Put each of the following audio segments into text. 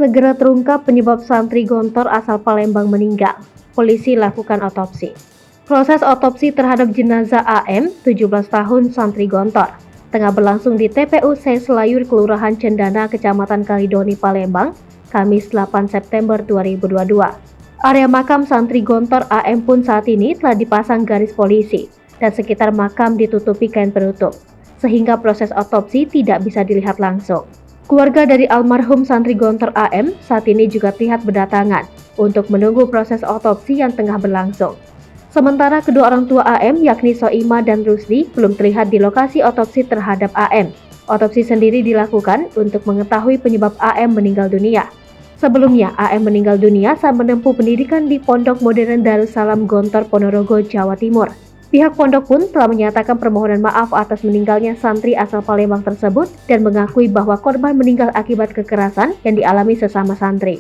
Segera terungkap penyebab santri Gontor asal Palembang meninggal. Polisi lakukan otopsi. Proses otopsi terhadap jenazah AM, 17 tahun santri Gontor, tengah berlangsung di TPU Selayur Kelurahan Cendana, Kecamatan Kalidoni, Palembang, Kamis 8 September 2022. Area makam santri Gontor AM pun saat ini telah dipasang garis polisi dan sekitar makam ditutupi kain penutup, sehingga proses otopsi tidak bisa dilihat langsung. Keluarga dari almarhum santri Gontor AM saat ini juga terlihat berdatangan untuk menunggu proses otopsi yang tengah berlangsung. Sementara kedua orang tua AM yakni Soima dan Rusdi belum terlihat di lokasi otopsi terhadap AM. Otopsi sendiri dilakukan untuk mengetahui penyebab AM meninggal dunia. Sebelumnya, AM meninggal dunia saat menempuh pendidikan di Pondok Modern Darussalam Gontor, Ponorogo, Jawa Timur. Pihak pondok pun telah menyatakan permohonan maaf atas meninggalnya santri asal Palembang tersebut dan mengakui bahwa korban meninggal akibat kekerasan yang dialami sesama santri.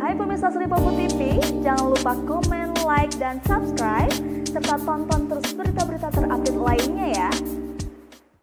Hai pemirsa Sri Popo TV, jangan lupa komen, like, dan subscribe, serta tonton terus berita-berita terupdate lainnya ya.